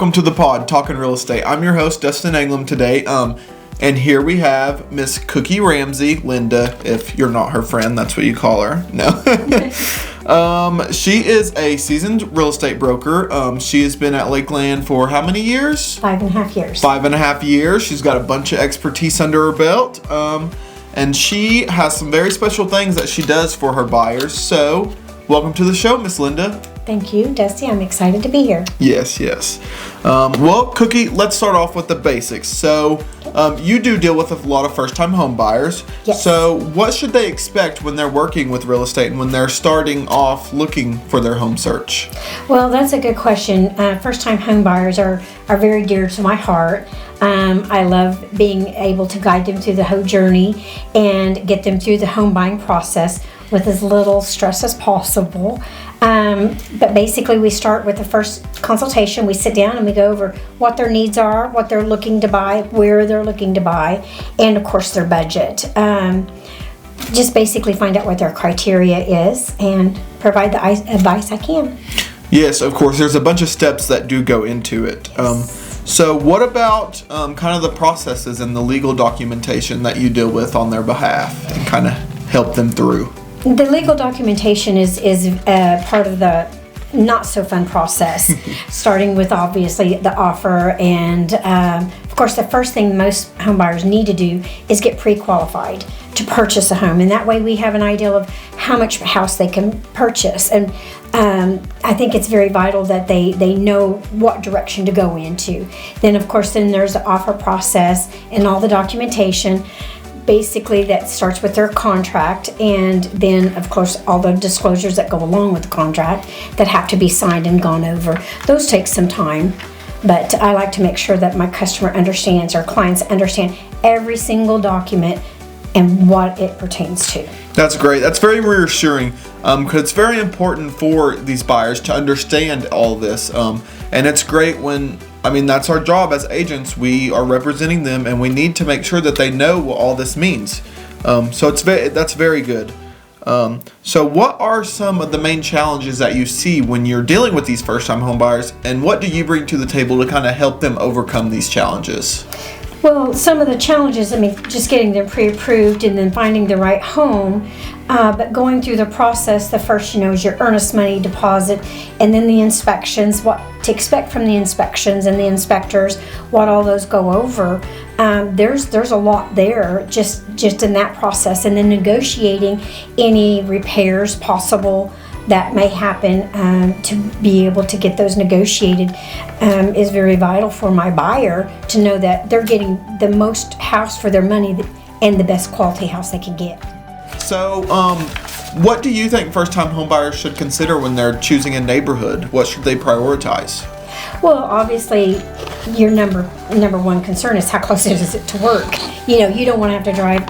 welcome to the pod, Talking Real Estate. I'm your host, Dustin Anglum, today. And here we have Miss Cookie Ramsey, Linda, if you're not her friend, that's what you call her. No. She is a seasoned real estate broker. She has been at Lakeland for how many years? 5.5 years. 5.5 years. She's got a bunch of expertise under her belt. And she has some very special things that she does for her buyers. So, welcome to the show, Miss Linda. Thank you, Dusty. I'm excited to be here. Yes. Well, Cookie, let's start off with the basics. So, you do deal with a lot of first-time home buyers. Yes. So, what should they expect when they're working with real estate and when they're starting off looking for their home search? Well, that's a good question. First-time home buyers are very dear to my heart. I love being able to guide them through the whole journey and get them through the home buying process with as little stress as possible. But basically we start with the first consultation. We sit down and we go over what their needs are, what they're looking to buy, where they're looking to buy, and of course their budget. Just basically find out what their criteria is and provide the advice I can. Yes, of course. There's a bunch of steps that do go into it. So what about kind of the processes and the legal documentation that you deal with on their behalf and kind of help them through? The legal documentation is part of the not so fun process, starting with obviously the offer and of course the first thing most home buyers need to do is get pre-qualified to purchase a home, and that way we have an idea of how much house they can purchase. And I think it's very vital that they know what direction to go into. Then of course there's the offer process and all the documentation. Basically that starts with their contract, and then of course all the disclosures that go along with the contract that have to be signed and gone over. Those take some time, but I like to make sure that my customer understands, our clients understand every single document and what it pertains to. That's great. That's very reassuring because it's very important for these buyers to understand all this. And it's great when, that's our job as agents. We are representing them and we need to make sure that they know what all this means. So that's very good. So what are some of the main challenges that you see when you're dealing with these first-time home buyers, and what do you bring to the table to kind of help them overcome these challenges? Well, some of the challenges, just getting them pre-approved and then finding the right home, but going through the process, the first, is your earnest money deposit, and then the inspections, what to expect from the inspections and the inspectors, what all those go over. There's a lot there just in that process, and then negotiating any repairs possible that may happen to be able to get those negotiated is very vital for my buyer to know that they're getting the most house for their money and the best quality house they can get. So, what do you think first-time home buyers should consider when they're choosing a neighborhood? What should they prioritize? Well, obviously, your number one concern is how close is it to work. You don't want to have to drive,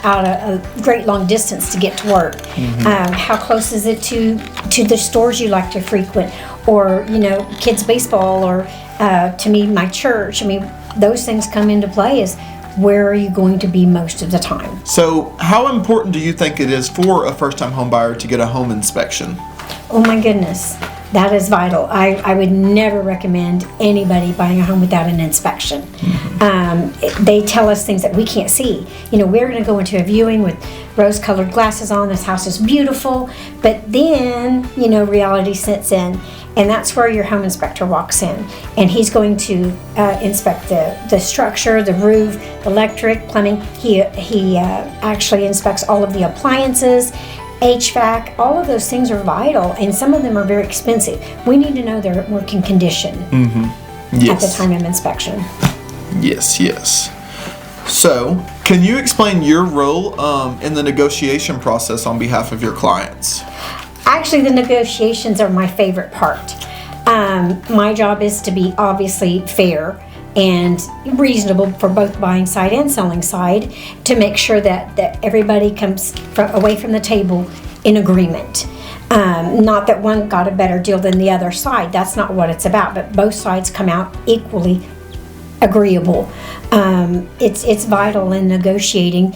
out a great long distance to get to work. Mm-hmm. How close is it to the stores you like to frequent, or kids baseball, or to me, my church. Those things come into play. Is where are you going to be most of the time? So, how important do you think it is for a first-time home buyer to get a home inspection? Oh my goodness. That is vital. I would never recommend anybody buying a home without an inspection. Mm-hmm. They tell us things that we can't see. We're going to go into a viewing with rose-colored glasses on. This house is beautiful. But then, reality sets in. And that's where your home inspector walks in. And he's going to inspect the structure, the roof, the electric, plumbing. He actually inspects all of the appliances, HVAC, all of those things are vital, and some of them are very expensive. We need to know their working condition at the time of inspection. Yes. So, can you explain your role in the negotiation process on behalf of your clients? Actually, the negotiations are my favorite part. My job is to be obviously fair and reasonable for both buying side and selling side, to make sure that everybody comes away from the table in agreement. Not that one got a better deal than the other side. That's not what it's about, but both sides come out equally agreeable. It's vital in negotiating.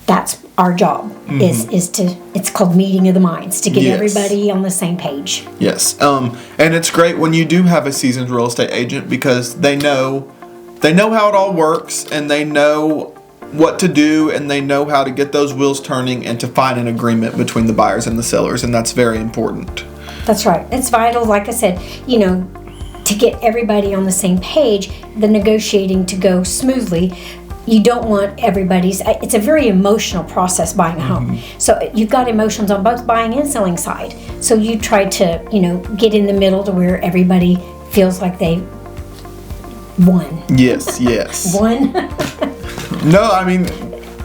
That's our job is to, it's called meeting of the minds, to get Yes. everybody on the same page. Yes. And it's great when you do have a seasoned real estate agent, because they know how it all works, and they know what to do, and they know how to get those wheels turning and to find an agreement between the buyers and the sellers, and that's very important. That's right. It's vital, like I said, to get everybody on the same page, the negotiating to go smoothly. You don't want it's a very emotional process buying a home. So you've got emotions on both buying and selling side. So you try to, get in the middle to where everybody feels like they won. Yes, yes. Won? No, I mean,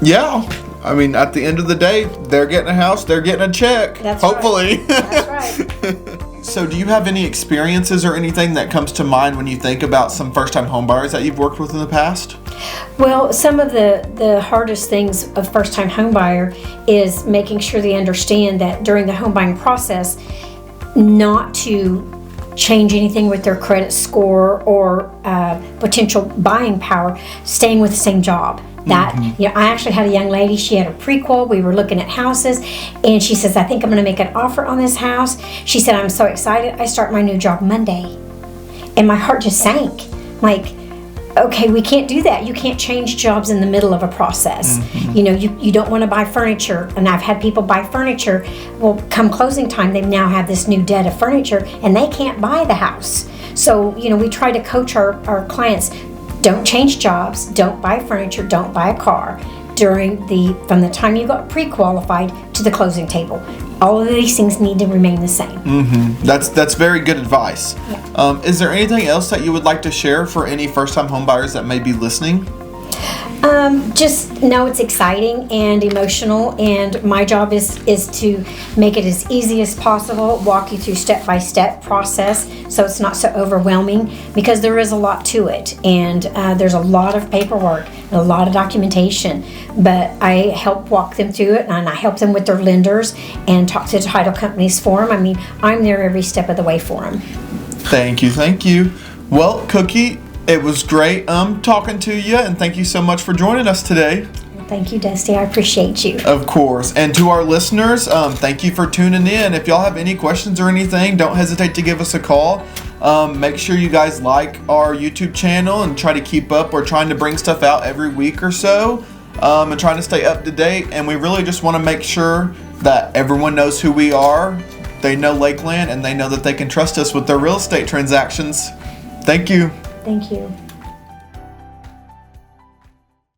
yeah. I mean, at the end of the day, they're getting a house, they're getting a check. That's hopefully. Right. That's right. So do you have any experiences or anything that comes to mind when you think about some first-time home buyers that you've worked with in the past? Well, some of the hardest things of first-time home buyer is making sure they understand that during the home buying process, not to change anything with their credit score or potential buying power, staying with the same job. That, I actually had a young lady, she had a prequal, we were looking at houses, and she says, I think I'm going to make an offer on this house. She said, I'm so excited, I start my new job Monday. And my heart just sank. Like, okay, we can't do that. You can't change jobs in the middle of a process. You don't want to buy furniture, and I've had people buy furniture. Well, come closing time, they now have this new debt of furniture, and they can't buy the house. So, we try to coach our clients, don't change jobs, don't buy furniture, don't buy a car from the time you got pre-qualified to the closing table. All of these things need to remain the same. That's very good advice. Yeah. Is there anything else that you would like to share for any first-time home buyers that may be listening? Just know it's exciting and emotional, and my job is to make it as easy as possible, walk you through step-by-step process so it's not so overwhelming, because there is a lot to it, and there's a lot of paperwork and a lot of documentation, but I help walk them through it, and I help them with their lenders and talk to the title companies for them. I mean, I'm there every step of the way for them. Thank you. Well, Cookie, it was great talking to you, and thank you so much for joining us today. Thank you, Dusty. I appreciate you. Of course. And to our listeners, thank you for tuning in. If y'all have any questions or anything, don't hesitate to give us a call. Make sure you guys like our YouTube channel and try to keep up. We're trying to bring stuff out every week or so, and trying to stay up to date. And we really just want to make sure that everyone knows who we are. They know Lakeland, and they know that they can trust us with their real estate transactions. Thank you. Thank you.